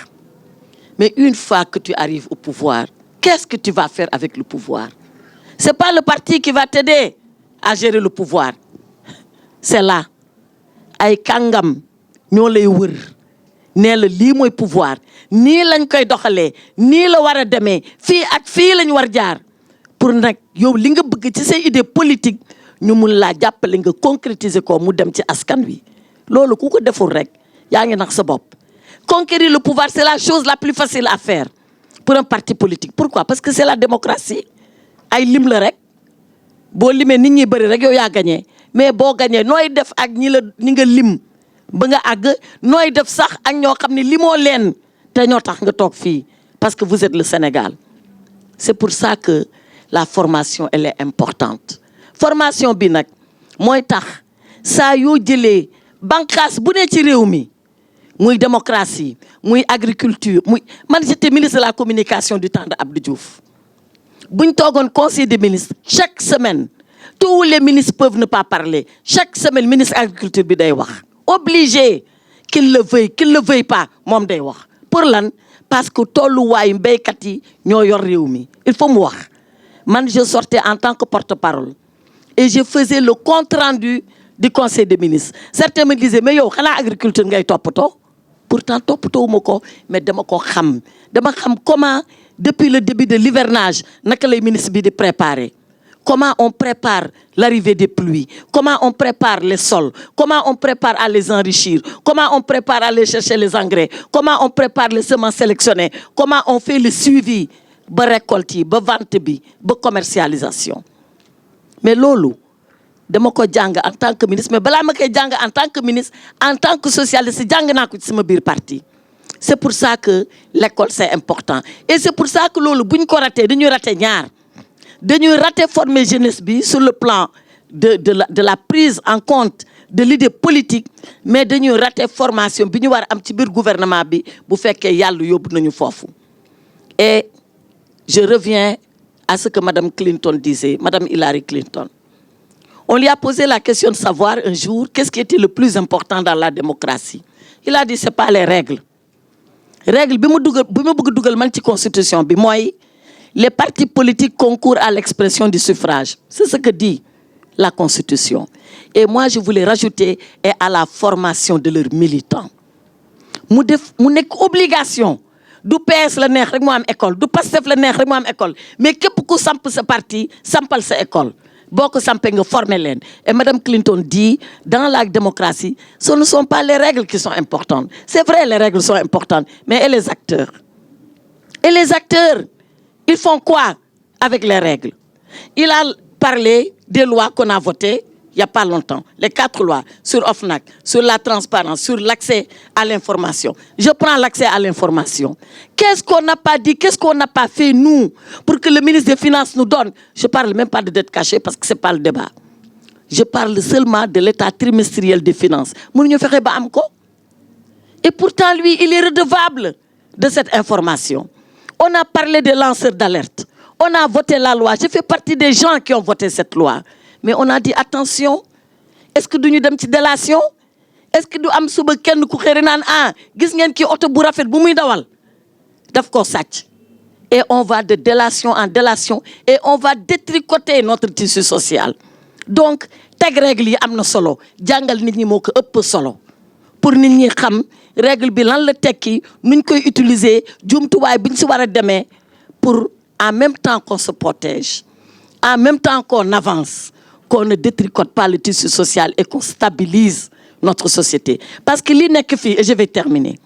Mais une fois que tu arrives au pouvoir, qu'est-ce que tu vas faire avec le pouvoir? C'est pas le parti qui va t'aider à gérer le pouvoir. C'est là. Ay kàngam ñoo lay wër nee la lii mooy pouvoir nii lañ koy doxalee nii la war a demee fii ak fii lañ war jaar pour nag yow li nga bëgg ci say idée politique ñu mun laa jàppale nga concrétiser ko mu dem ci askan wi loolu ku ko deful rek yaa ngi nax sa bopp. Conquérir le pouvoir, c'est la chose la plus facile à faire pour un parti politique. Pourquoi? Parce que c'est la démocratie. Ay lim la rek boo limee nit ñi bëri rek yow yaa gagné mais boo gagné nooy def ak ñi nga lim ba nga àgg nooy def sax ak ñoo xam ne limoo leen te ñoo tax nga toog fii parce que vous êtes le Sénégal. C'est pour ça que la formation elle est importante. Formation bi nag mooy tax saa yoo jëlee bànqaas bu ne ci réew mi muy démocratie muy agriculture muy man j'étais ministre de la communication du temps de Abdou Diouf. buñ toogoon conseil des ministres chaque semaine tous les ministres peuvent ne pas parler chaque semaine ministre agriculture bi day wax obligé qu'il le veuille pas moom day wax pour lan parce que tolluwaayu mbéykat yi ñoo yor réew mi il faut mu wax man je sortais en tant que porte-parole et je faisais le compte rendu du conseil des ministres certains me disaient mais yow xanaa agriculture ngay toppatoo pourtant toppatoowuma ko mais dama xam comment depuis le début de l'hivernage naka lay ministre bi di préparer comment on prépare l'arrivée des pluies, comment on prépare les sols, comment on prépare à les enrichir, comment on prépare à aller chercher les engrais, comment on prépare les semences sélectionnées, comment on fait le suivi, ba récolte, ba vente bi, ba commercialisation. Mais lolo, dama ko jàng en tant que ministre, mais balaa ma koy jàng en tant que ministre, en tant que socialiste, jàng naa ko ci sama biir parti. C'est pour ça que l'école c'est important. Et c'est pour ça que lolo, buñ ko raté, dañuy raté ñaar. Dañuy raté former jeunesse bi sur le plan de la prise en compte de l'idée politique, mais dañuy raté formation bi ñu war am ci biir gouvernement bi bu fekkee yàlla yóbbu nañu foofu. Et je reviens à ce que Madame Clinton disait, Madame Hillary Clinton. On lui a posé la question de savoir un jour qu'est-ce qui était le plus important dans la démocratie. Il a dit c'est pas les règles. Règles bi ma bëgg dugal man ci constitution bi mooy les partis politiques concourent à l'expression du suffrage. C'est ce que dit la constitution. Et moi je voulais rajouter et à la formation de leurs militants. Mu nekk obligation. Du PS la neex rek mo am école, du Pastef la neex rek mo am école, mais képp ku samp sa parti, sampal sa école. Boko sampé nga former leen. Et Madame Clinton dit, dans la démocratie, ce ne sont pas les règles qui sont importantes. C'est vrai, les règles sont importantes, mais et les acteurs? Et les acteurs, ils font quoi avec les règles? Il a parlé des lois qu'on a votées il n'y a pas longtemps, les 4 lois sur OFNAC, sur la transparence, sur l'accès à l'information. Je prends l'accès à l'information. Qu'est-ce qu'on n'a pas dit, qu'est-ce qu'on n'a pas fait, nous, pour que le ministre des Finances nous donne? Je ne parle même pas de dette cachée parce que ce n'est pas le débat. Je parle seulement de l'état trimestriel des finances. Et pourtant, lui, il est redevable de cette information. On a parlé des lanceurs d'alerte. On a voté la loi. Je fais partie des gens qui ont voté cette loi. Mais on a dit attention, est-ce que nous avons une délation? Est-ce que nous avons suba kenn ku xéré nan gis ngeen ki auto bu rafet bu muy dawal daf ko sàcc? Et on va de délation en délation et on va détricoter notre tissu social. Donc teg règle yi amna solo, jangal nit ñi moko ëpp solo. Pour nit ñi xam règle bi lan la tekki, nuñ koy utiliser, jumtuwaay biñ ci wara démé pour en même temps qu'on se protège, en même temps qu'on avance, qu'on ne détricote pas le tissu social et qu'on stabilise notre société. Parce que li nek fi, et je vais terminer,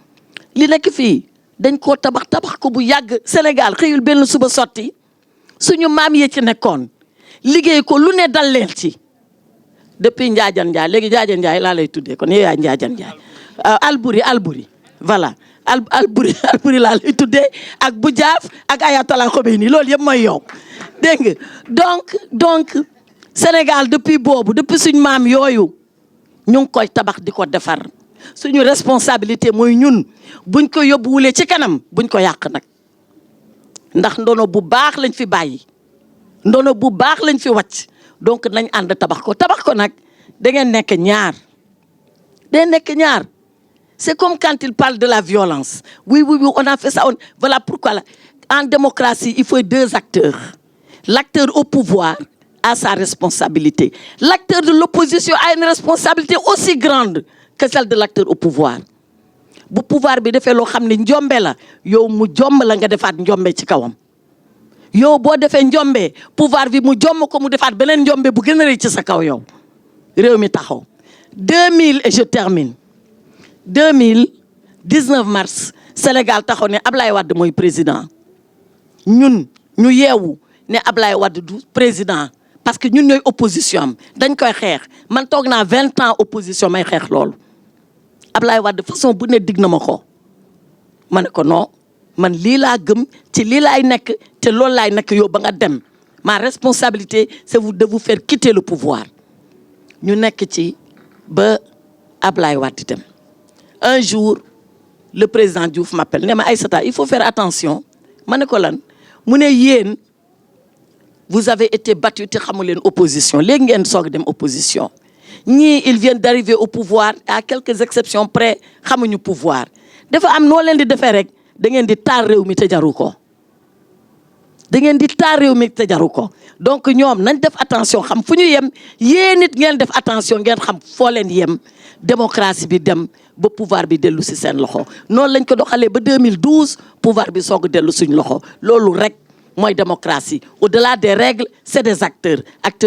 li nek fi dañ ko tabax ko bu yàgg. Sénégal xëyul benn suba sotti, suñu maam yi ci nekkoon liggéey ko lu ne dal leen ci depuis Njaajan Njaay. Léegi Njaajan Njaay laa lay tuddee kon yow yaa Njaajan Njaay. Alburi voilà Alburi laa lay tuddee ak bu jaaf ak Ayatollah Khomeini, loolu yëpp mooy yow dégg nga. Donc Sénégal depuis boobu, depuis suñu maam yooyu ñu ngi koy tabax di ko defar. Suñu responsabilité mooy ñun buñ ko yóbbuwulee ci kanam buñ ko yàq nag, ndax ndono bu baax lañ fi bàyyi, ndono bu baax lañ fi wàcc. Donc nañ ànd tabax ko nag da ngeen nekk ñaar. C'est comme quand il parle de la violence. Oui, on a fait ça. Voilà pourquoi en démocratie il faut 2 acteurs. L'acteur au pouvoir a sa responsabilité. L'acteur de l'opposition a une responsabilité aussi grande que celle de l'acteur au pouvoir. Bu pouvoir bi defee loo xam ne njombe la, yow mu jomb la nga defaat njombe ci kawam. Yow boo defee njombe, pouvoir bi mu jomb ko mu defaat beneen njombe bu gën a rëy ci sa kaw yow. Réew mi taxaw. 2000 et je termine. 19 mars, Sénégal taxaw ne Ablaye Wade mooy président. Ñun ñu yeewu ne Ablaye Wade du président. Parce que ñun ñooy opposition dañ koy xeex. Man toog naa 20 ans opposition may xeex loolu. Ablaye Wade façon bu ne dig na ma ko. Ma ne ko non, man lii laa gëm ci lii laay nekk te loolu laay nekk yow ba nga dem. Ma responsabilité c'est de vous faire quitter le pouvoir. Ñu nekk ci ba Ablaye Wade dem. Un jour, le président Diouf m'appelle. Ne ma Aïssata, il faut faire attention. Ma ne ko lan mu ne yéen vous avez été battu te xamu leen opposition. Léegi ngeen soog dem opposition. Ñii ils viennent d'arriver au pouvoir, à quelques exceptions près xamuñu pouvoir. Dafa am noo leen di defee rek da ngeen di taal réew mi te jaru ko. Da ngeen di taal réew mi te jaru ko. Donc ñoom nañ def attention xam fu ñu yem, yéen nit ngeen def attention ngeen xam foo leen yem. Démocratie bi dem ba pouvoir bi dellu ci seen loxo. Noonu lañ ko doxalee ba 2012 pouvoir bi soog a dellu suñ loxo. Loolu rek mooy démocratie au-delà des règles c'est des acteurs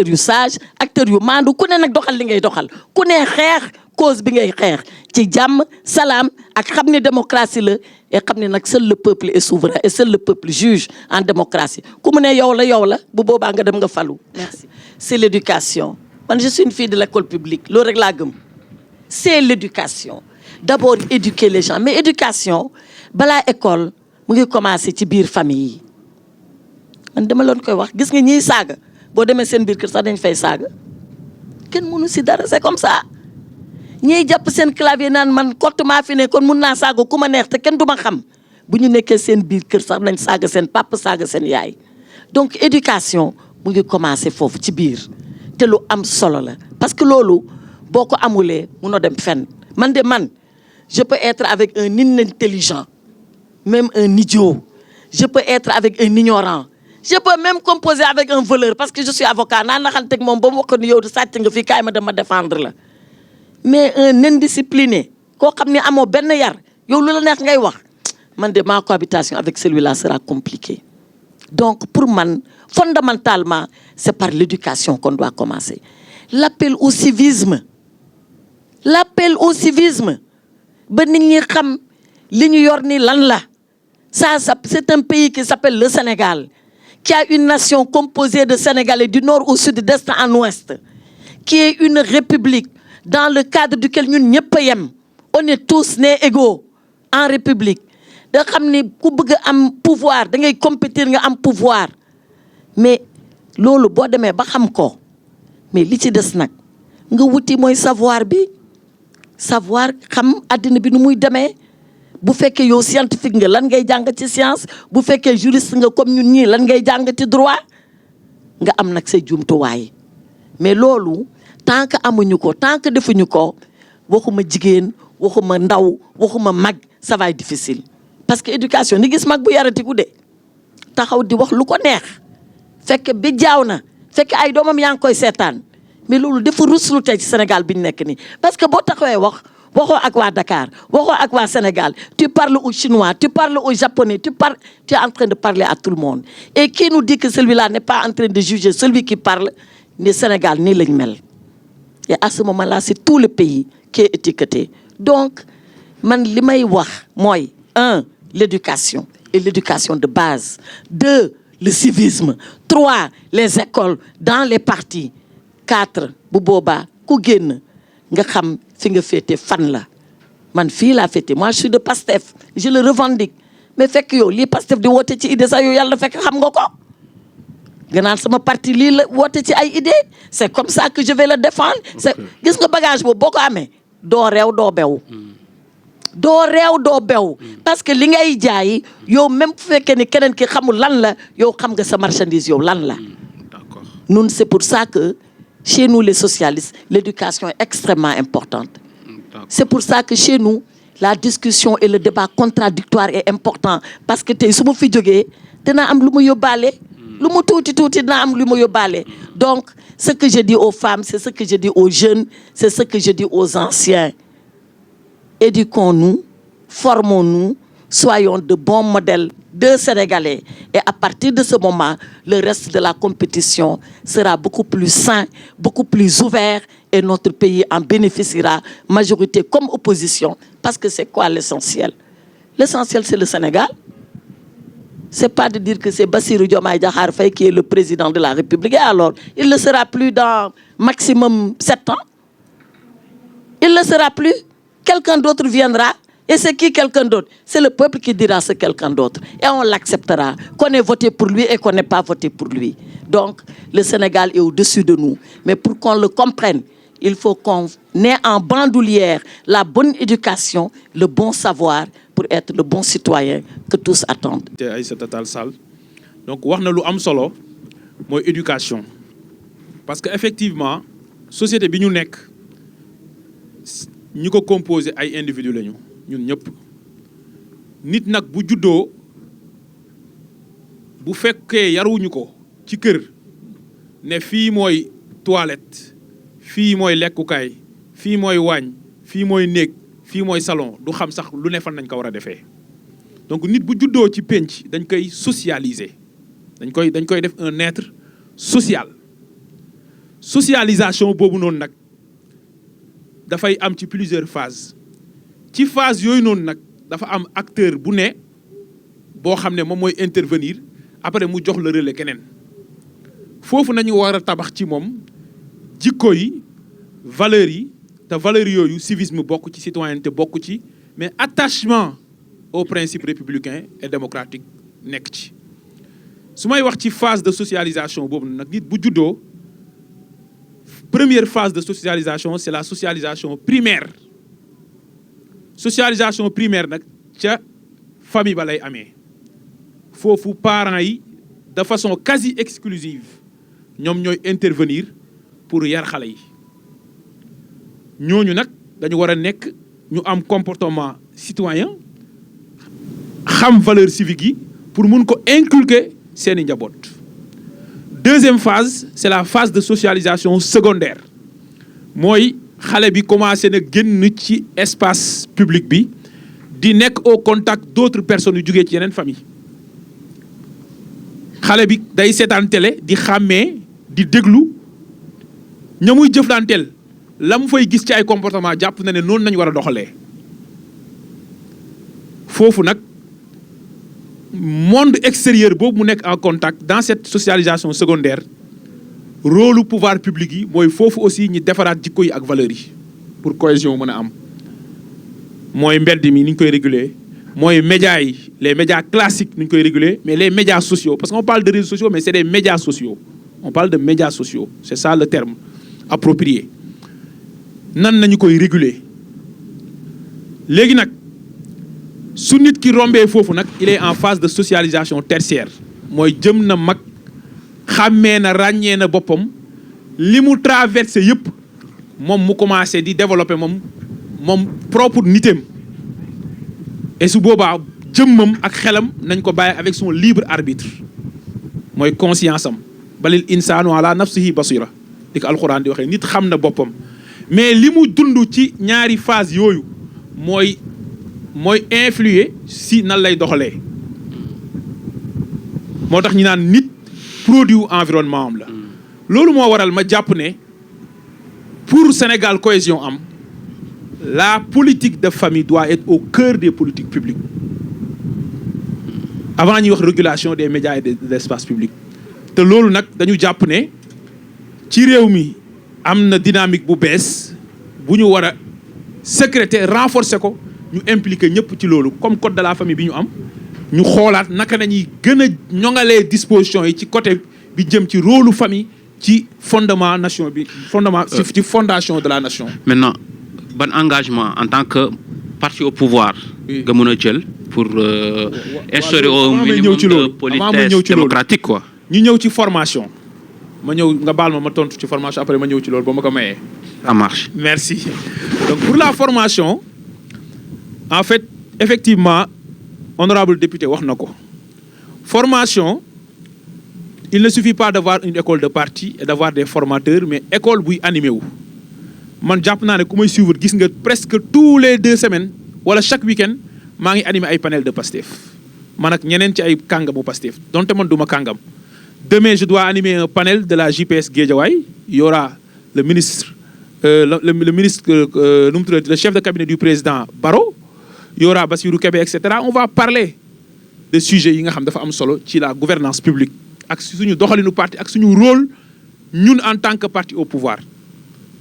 yu sages acteurs yu maandu ku ne nag doxal li ngay doxal ku ne xeex cause bi ngay xeex ci jàmm salaam ak xam ne démocratie la et xam ne nag seul le peuple est souverain et seul le peuple juge en démocratie ku mu ne yow la bu boobaa nga dem nga falu. Merci. C'est l'éducation man je suis une fille de l'école publique loolu rek laa gëm c'est l'éducation d'abord éduquer les gens mais éducation balaa école mu ngi commencer ci biir famille yi man dama loon koy wax gis nga ñiy saaga boo demee seen biir kër sax dañ fay saaga kenn mënu si dara c'est comme ça ñiy jàpp seen clavier naan man kott maa fi ne kon mun naa saaga ku ma neex te kenn du ma xam bu ñu nekkee seen biir kër sax nañ saaga seen papa saaga seen yaay donc éducation mu ngi commencer foofu ci biir te lu am solo la parce que loolu boo ko amulee munoo dem fenn man je peux être avec un inintelligent même un idiot je peux être avec un ignorant je peux même composer avec un voleur parce que je suis avocat naa naxanteeg moom ba mu wax ni yow du sàcc nga fii kaay ma dama défendre la mais un indiscipliné koo xam ne amoo benn yar yow lu la neex ngay wax man de ma cohabitation avec celui-là sera compliquée donc pour man fondamentalement c'est par l'éducation qu'on doit commencer l'appel au civisme ba nit ñi xam li ñu yor ni lan la ça c'est un pays qui s'appelle le Sénégal qui a une nation composée de Sénégalais du nord au sud d'est en ouest qui est une république dans le cadre duquel ñun ñëpp a yem on est tous nés égaux en république da xam ni ku bëgg a am pouvoir da ngay compétir nga am pouvoir mais loolu boo demee ba xam ko mais li ci des nag nga wuti mooy savoir xam àddina bi nu muy demee bu fekkee yow scientifique nga lan ngay jàng ci science bu fekkee juriste nga comme ñun ñii lan ngay jàng ci droit nga am nag say jumtuwaay mais loolu tant que amuñu ko tant que defuñu ko waxuma jigéen waxuma ndaw waxuma mag ça va être difficile parce que éducation ni gis mag bu yaratiku de taxaw di wax lu ko neex fekk bi jaaw na fekk ay doomam yaa ngi koy seetaan mais loolu dafa ruslu tey ci Sénégal bi ñu nekk nii parce que boo taxawee waxoo ak waa Dakar waxoo ak waa Sénégal tu parles aux Chinois tu parles aux Japonais tu es en train de parler à tout le monde et qui nous dit que celui-là n'est pas en train de juger celui qui parle ne Sénégal nii lañ mel et à ce moment-là c'est tout le pays qui est étiqueté donc man li may wax mooy 1 l'éducation et l'éducation de base 2 le civisme 3 les écoles dans les partis 4 bu boobaa ku génn nga xam fi nga féete fan la man fii laa féete moi je suis de Pastef je le revendique mais fekk yow lii Pastef di woote ci idée sax yow yàlla fekk xam nga ko gannaaw sama parti lii la woote ci ay idée c'est comme ça que je vais le défendre c'est gis nga bagage boobu boo ko amee doo réew doo bew parce que li ngay jaay yow même bu fekkee ni keneen ki xamul lan la yow xam nga sa marchandise yow lan la nun c'est pour ça que chez nous les socialistes l'éducation est extrêmement importante c'est pour ça que chez nous la discussion et le débat contradictoire est important parce que tey su ma fi jógee dina am lu ma yóbbaale lu mu tuuti dina am lu ma yóbbaale donc ce que je dis aux femmes c'est ce que je dis aux jeunes c'est ce que je dis aux anciens éduquons-nous formons-nous soyons de bons modèles de Sénégalais et à partir de ce moment le reste de la compétition sera beaucoup plus sain beaucoup plus ouvert et notre pays en bénéficiera majorité comme opposition parce que c'est quoi l'essentiel c'est le Sénégal c'est pas de dire que c'est Bassirou Diomaye Diakhar Faye qui est le président de la République et alors il ne sera plus dans maximum 7 ans il ne sera plus quelqu'un d'autre viendra. Et c'est qui quelqu'un d'autre? C'est le peuple qui dira c'est quelqu'un d'autre. Et on l'acceptera, qu'on ait voté pour lui et qu'on n'ait pas voté pour lui. Donc, le Sénégal est au-dessus de nous. Mais pour qu'on le comprenne, il faut qu'on ait en bandoulière la bonne éducation, le bon savoir pour être le bon citoyen que tous attendent. Aïssata Tall Sall. Donc, wax na lu am solo mooy éducation. Parce que effectivement, société bi ñu nekk ñi ko composé ay individus lañu. ñun ñëpp nit nag bu juddoo bu fekkee yaruñu ko ci kër ne fii mooy toilette fii mooy lekkukaay fii mooy waañ fii mooy néeg fii mooy salon du xam sax lu ne fan nañ ko war a defee donc nit bu juddoo ci penc dañ koy socialiser dañ koy def un être social socialisation boobu noonu nag dafay am ci plusieurs phases ci phase yooyu noonu nag dafa am acteur bu ne boo xam ne moom mooy intervenir après mu jox le relais keneen foofu nañu war a tabax ci moom jikko yi valeurs yi te valeurs yooyu civisme bokk ci citoyenneté bokk ci mais attachement aux principes républicains et démocratiques nekk ci su may wax ci phase de socialisation boobu nag nit bu juddoo première phase de socialisation c'est la socialisation primaire nag ca famille ba lay amee foofu parents yi de façon quasi exclusive ñoom ñooy intervenir pour yar xale yi ñooñu nag dañu war a nekk ñu am comportement citoyen xam valeur civique yi pour mun ko inculquer seeni njaboot. Deuxième phase c'est la phase de socialisation secondaire mooy xale bi commencé na génn ci espace public bi di nekk au contact d'autres personnes yu jógee ci yeneen famille xale bi day seetaan télé di xàmmee di déglu ña muy jëflanteel la mu fay gis ci ay comportement jàpp na ne noonu nañu war a doxalee foofu nag monde extérieur boobu mu nekk en contact dans cette socialisation secondaire rôle pouvoir public yi mooy foofu aussi ñi defaraat jikko yi ak valeurs yi pour cohésion mën a am mooy mbedd mi ni ñu koy réguler mooy médias yi les médias classiques ni ñu koy réguler mais les médias sociaux parce qu'on parle de réseaux sociaux mais c'est des médias sociaux on parle de médias sociaux c'est ça le terme approprié nan nañu koy réguler léegi nag su nit ki rombee foofu nag il est en phase de socialisation tertiaire mooy jëm na mag xàmmee na ràññee na boppam li mu traversé yëpp moom mu commencé di développer moom propre nitam et su boobaa jëmmam ak xelam nañ ko bàyyi avec son libre arbitre mooy conscience am balil insaanu ala nafsihi basira di ko alxuraan di waxee nit xam na boppam mais li mu dund ci ñaari phase yooyu mooy influer si nan lay doxalee moo tax ñu naan nit produit environnement am la loolu moo waral ma jàpp ne pour Sénégal cohésion am la politique de famille doit être au cœur des politiques publiques avant ñuy wax régulation des médias et de l'espace public te loolu nag dañu jàpp ne ci réew mi am na dynamique bu bees bu ñu war a sécréter renforcer ko ñu impliquer ñëpp ci loolu comme code de la famille bi ñu am ñu xoolaat naka nañuy gën a ñoŋalee dispositions yi ci côté bi jëm ci rôle famille ci fondement nation bi ci fondation de la nation. Maintenant ban engagement en tant que parti au pouvoir nga mën a jël pour instaurer au minimum de politesse démocratique quoi. ñu ñëw ci formation ma ñëw nga baal ma tontu ci formation après ma ñëw ci loolu ba ma ko mayee. Ça marche. Merci. Donc pour la formation en fait effectivement honorable député wax na ko formation il ne suffit pas d'avoir une école de parti et d'avoir des formateurs mais école buy animé wu man jàpp naa ne ku may suivre gis nga presque tous les 2 semaines wala chaque week-end maa ngi animé ay panel de Pastef man ak ñeneen ci ay kàngamu Pastef donte man duma kàngam demain je dois animer un panel de la JPS Guédiawaye il y aura le ministre le ministre nu mu tuddati le chef de cabinet du président Barrot il y aura Bassirou Kébé etc. On va parler de sujets yi nga xam dafa am solo ci la gouvernance publique ak suñu doxalinu parti ak suñu rôle ñun en tant que parti au pouvoir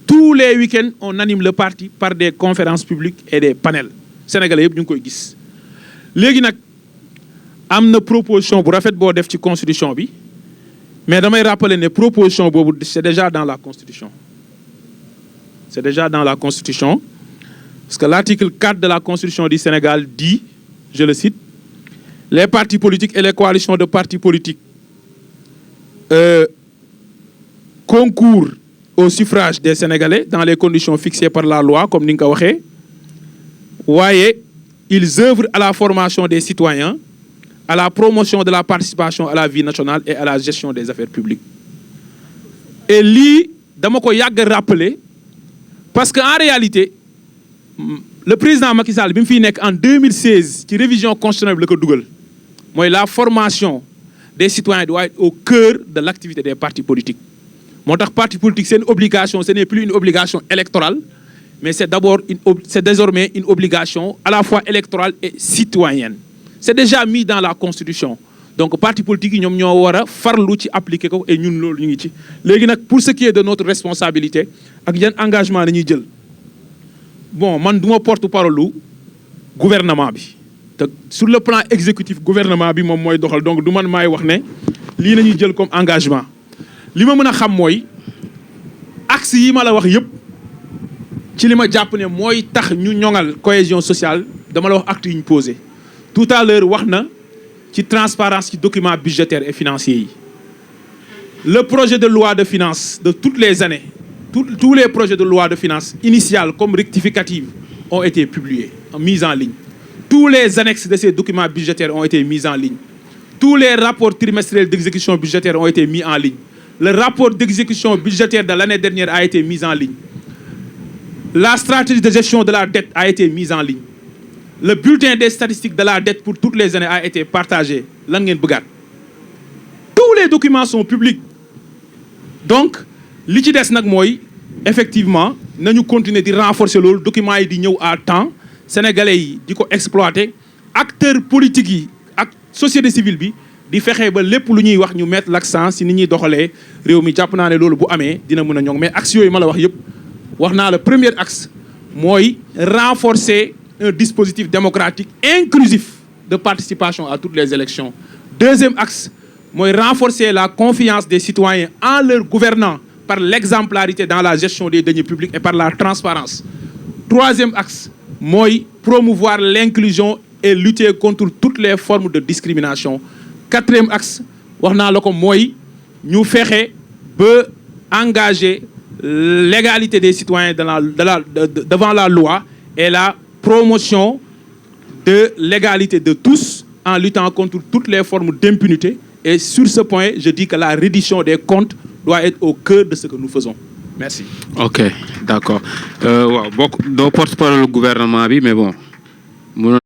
tous les week-ends on anime le parti par des conférences publiques et des panels sénégalais yëpp ñu ngi koy gis léegi nag am na proposition bu rafet boo def ci constitution bi mais damay rappeler ne proposition boobu c'est déjà dans la constitution c'est déjà dans la constitution parce que l'article 4 de la constitution du Sénégal dit, je le cite, les partis politiques et les coalitions de partis politiques concourent au suffrage des Sénégalais dans les conditions fixées par la loi comme ni nga ko waxee waaye ils œuvrent à la formation des citoyens à la promotion de la participation à la vie nationale et à la gestion des affaires publiques et lii dama ko yàgg a rappeler parce que en réalité le président Macky Sall bi mu fiy nekk en 2016 ci révision constitutionnelle bi la ko dugal mooy la formation des citoyens doit être au cœur de l'activité des partis politiques. Moo tax parti politique, c'est une obligation, ce n'est plus une obligation électorale, mais c'est désormais une obligation à la fois électorale et citoyenne. C'est déjà mis dans la Constitution. Donc parti politique yi ñoom ñoo war a farlu ci appliquer ko et ñun loolu ñu ngi ci. Léegi nag pour ce qui est de notre responsabilité ak yan engagement la ñuy jël bon man du ma porte-parole lu gouvernement bi te sur le plan exécutif gouvernement bi moom mooy doxal donc du man maay wax ne lii la ñuy jël comme engagement. li ma mën a xam mooy axe yi ma la wax yëpp ci li ma jàpp ne mooy tax ñu ñoŋal cohésion sociale dama la wax actes yi ñu posé tout à l'heure wax na ci transparence ci documents budgétaires et financiers yi. Le projet de loi de finances de toutes les années tous les projets de loi de finances initiales comme rectificatives ont été publiés mis en ligne. Tous les annexes de ces documents budgétaires ont été mis en ligne. Tous les rapports trimestriels d'exécution budgétaire ont été mis en ligne. Le rapport d'exécution budgétaire de l'année dernière a été mis en ligne. La stratégie de gestion de la dette a été mise en ligne. Le bulletin des statistiques de la dette pour toutes les années a été partagé. Lan ngeen bëggaat. Tous les documents sont publics. Donc, li ci des nag mooy effectivement nañu continuer di renforcer loolu documents yi di ñëw à temps sénégalais yi di ko exploiter acteurs politiques yi ak société civile bi di fexe ba lépp lu ñuy wax ñu mettre l'accent si ni ñuy doxalee réew mi jàpp naa ne loolu bu amee dina mën a ñoŋ mais axe yooyu ma la wax yëpp wax naa la premier axe mooy renforcer un dispositif démocratique inclusif de participation à toutes les élections. Deuxième axe mooy renforcer la confiance des citoyens en leurs gouvernants par l'exemplarité dans la gestion des deniers publics et par la transparence. Troisième axe mooy promouvoir l'inclusion et lutter contre toutes les formes de discrimination. Quatrième axe wax naa la ko mooy ñu fexe ba engager l'égalité des citoyens devant la loi et la promotion de l'égalité de tous en luttant contre toutes les formes d'impunité. Et sur ce point, je dis que la reddition des comptes doit être au cœur de ce que nous faisons. Merci. Ok, d'accord. Waaw bokk doo porte-parole gouvernement bi mais bon.